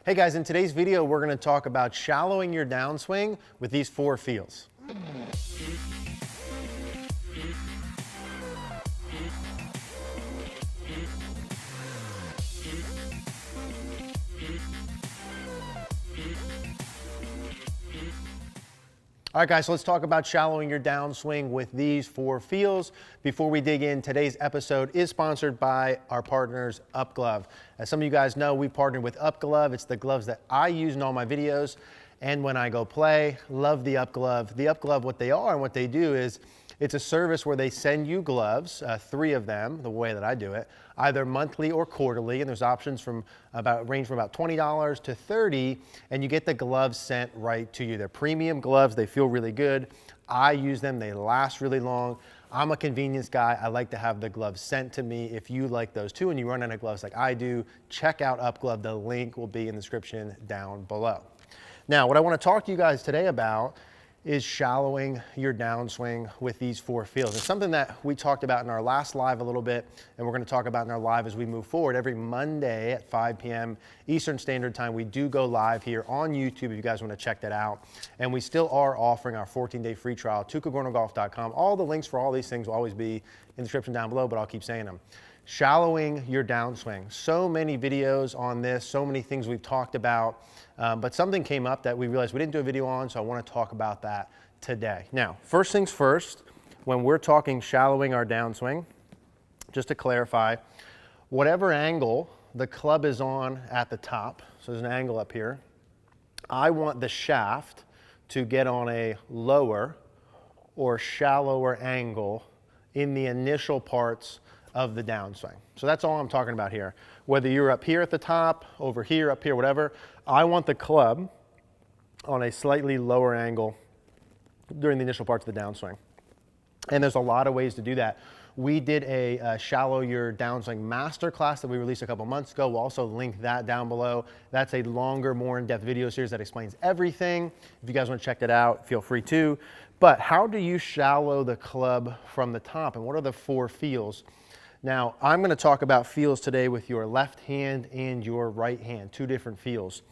Hey guys, in today's video, we're gonna talk about shallowing your downswing with these 4 feels. All right guys, so let's talk about shallowing your downswing with these 4 feels. Before we dig in, today's episode is sponsored by our partners, UpGlove. As some of you guys know, we partnered with UpGlove. It's the gloves that I use in all my videos and when I go play. Love the UpGlove. The UpGlove, what they are and what they do is, it's a service where they send you gloves, 3 of them, the way that I do it, either monthly or quarterly, and there's options from range from about $20 to $30, and you get the gloves sent right to you. They're premium gloves, they feel really good. I use them, they last really long. I'm a convenience guy, I like to have the gloves sent to me. If you like those too and you run out of gloves like I do, check out UpGlove. The link will be in the description down below. Now, what I want to talk to you guys today about is shallowing your downswing with these 4 feels. It's something that we talked about in our last live a little bit, and we're gonna talk about in our live as we move forward. Every Monday at 5 p.m. Eastern Standard Time, we do go live here on YouTube if you guys wanna check that out. And we still are offering our 14-day free trial, tucagornogolf.com. All the links for all these things will always be in the description down below, but I'll keep saying them. Shallowing your downswing. So many videos on this, so many things we've talked about, but something came up that we realized we didn't do a video on, so I want to talk about that today. Now, first things first, when we're talking shallowing our downswing, just to clarify, whatever angle the club is on at the top, so there's an angle up here, I want the shaft to get on a lower or shallower angle in the initial parts of the downswing. So that's all I'm talking about here. Whether you're up here at the top, over here, up here, whatever, I want the club on a slightly lower angle during the initial parts of the downswing. And there's a lot of ways to do that. We did a shallow your downswing masterclass that we released a couple months ago. We'll also link that down below. That's a longer, more in-depth video series that explains everything. If you guys want to check that out, feel free to. But how do you shallow the club from the top, and what are the 4 feels? Now, I'm going to talk about feels today with your left hand and your right hand, 2 different feels.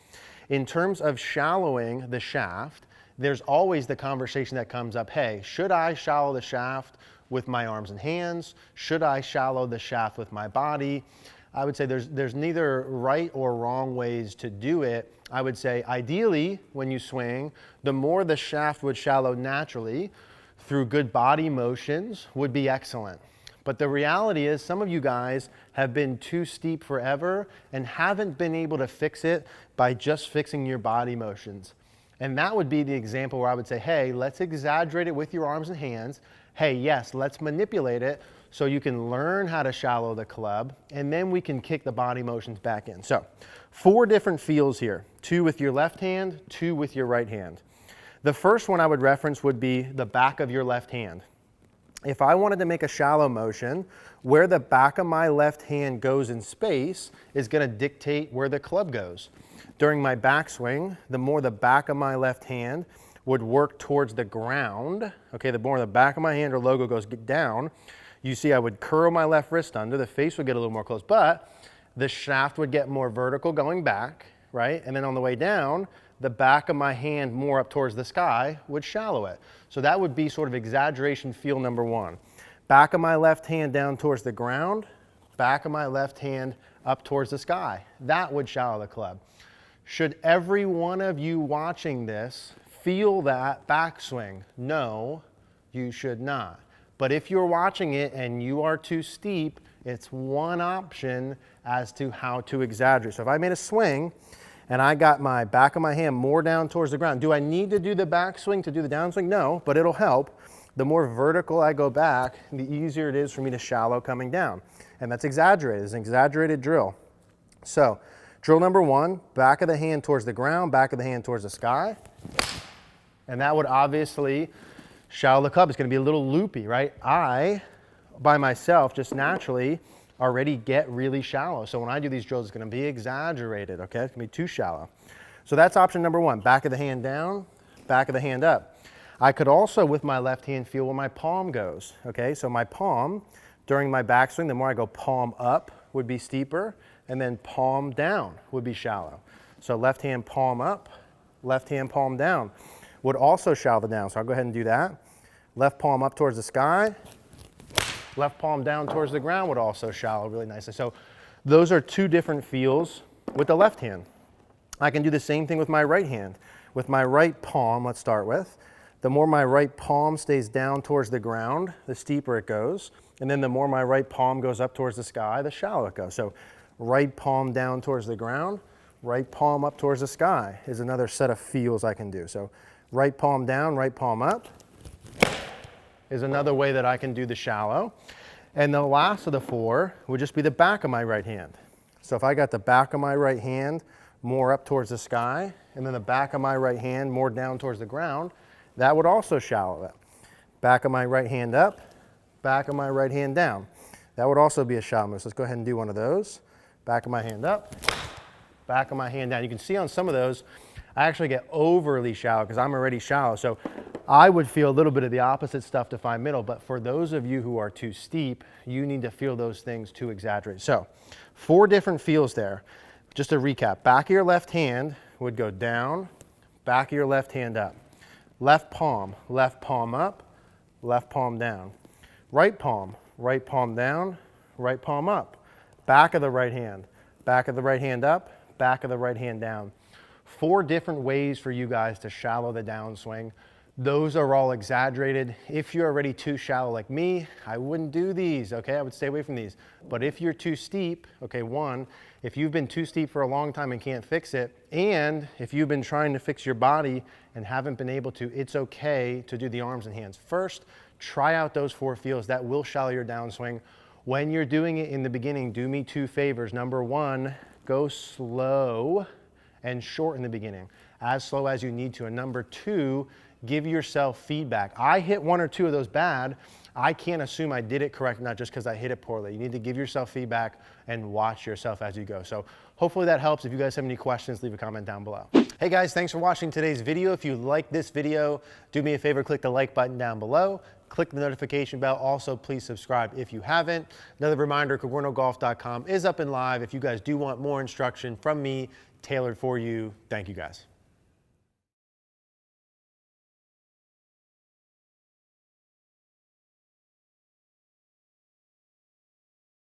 In terms of shallowing the shaft, there's always the conversation that comes up, hey, should I shallow the shaft with my arms and hands? Should I shallow the shaft with my body? I would say there's neither right or wrong ways to do it. I would say ideally, when you swing, the more the shaft would shallow naturally through good body motions would be excellent. But the reality is some of you guys have been too steep forever and haven't been able to fix it by just fixing your body motions. And that would be the example where I would say, hey, let's exaggerate it with your arms and hands. Hey, yes, let's manipulate it so you can learn how to shallow the club, and then we can kick the body motions back in. So 4 different feels here, 2 with your left hand, 2 with your right hand. The first one I would reference would be the back of your left hand. If I wanted to make a shallow motion, where the back of my left hand goes in space is going to dictate where the club goes. During my backswing, the more the back of my left hand would work towards the ground, okay, the more the back of my hand or logo goes down, you see I would curl my left wrist under, the face would get a little more close, but the shaft would get more vertical going back, right? And then on the way down, the back of my hand more up towards the sky would shallow it. So that would be sort of exaggeration feel number 1. Back of my left hand down towards the ground, back of my left hand up towards the sky. That would shallow the club. Should every one of you watching this feel that backswing? No, you should not. But if you're watching it and you are too steep, it's one option as to how to exaggerate. So if I made a swing and I got my back of my hand more down towards the ground, do I need to do the backswing to do the downswing? No, but it'll help. The more vertical I go back, the easier it is for me to shallow coming down. And that's exaggerated. It's an exaggerated drill. So drill number 1, back of the hand towards the ground, back of the hand towards the sky. And that would obviously shallow the club. It's going to be a little loopy, right? I, by myself, just naturally already get really shallow. So when I do these drills, it's going to be exaggerated, okay? It's going to be too shallow. So that's option number 1, back of the hand down, back of the hand up. I could also, with my left hand, feel where my palm goes, okay? So my palm, during my backswing, the more I go palm up would be steeper, and then palm down would be shallow. So left hand palm up, left hand palm down. Would also shallow the down, so I'll go ahead and do that. Left palm up towards the sky, left palm down towards the ground would also shallow really nicely. So those are two different feels with the left hand. I can do the same thing with my right hand. With my right palm, let's start with, the more my right palm stays down towards the ground, the steeper it goes. And then the more my right palm goes up towards the sky, the shallower it goes. So right palm down towards the ground, right palm up towards the sky is another set of feels I can do. So right palm down, right palm up is another way that I can do the shallow. And the last of the four would just be the back of my right hand. So if I got the back of my right hand more up towards the sky, and then the back of my right hand more down towards the ground, that would also shallow it. Back of my right hand up, back of my right hand down. That would also be a shallow move. So let's go ahead and do one of those. Back of my hand up, back of my hand down. You can see on some of those, I actually get overly shallow because I'm already shallow. So I would feel a little bit of the opposite stuff to find middle, but for those of you who are too steep, you need to feel those things to exaggerate. So 4 different feels there. Just to recap, back of your left hand would go down, back of your left hand up. Left palm up, left palm down. Right palm down, right palm up. Back of the right hand up, back of the right hand down. 4 different ways for you guys to shallow the downswing. Those are all exaggerated. If you're already too shallow like me, I wouldn't do these, okay? I would stay away from these. But if you're too steep, okay, one, if you've been too steep for a long time and can't fix it, and if you've been trying to fix your body and haven't been able to, it's okay to do the arms and hands. First, try out those 4 feels that will shallow your downswing. When you're doing it in the beginning, do me 2 favors. Number 1, go slow and short in the beginning, as slow as you need to. And number 2, give yourself feedback. I hit 1 or 2 of those bad. I can't assume I did it correct, not just because I hit it poorly. You need to give yourself feedback and watch yourself as you go. So hopefully that helps. If you guys have any questions, leave a comment down below. Hey guys, thanks for watching today's video. If you like this video, do me a favor, click the like button down below. Click the notification bell. Also, please subscribe if you haven't. Another reminder, CaguernoGolf.com is up and live. If you guys do want more instruction from me tailored for you, thank you guys.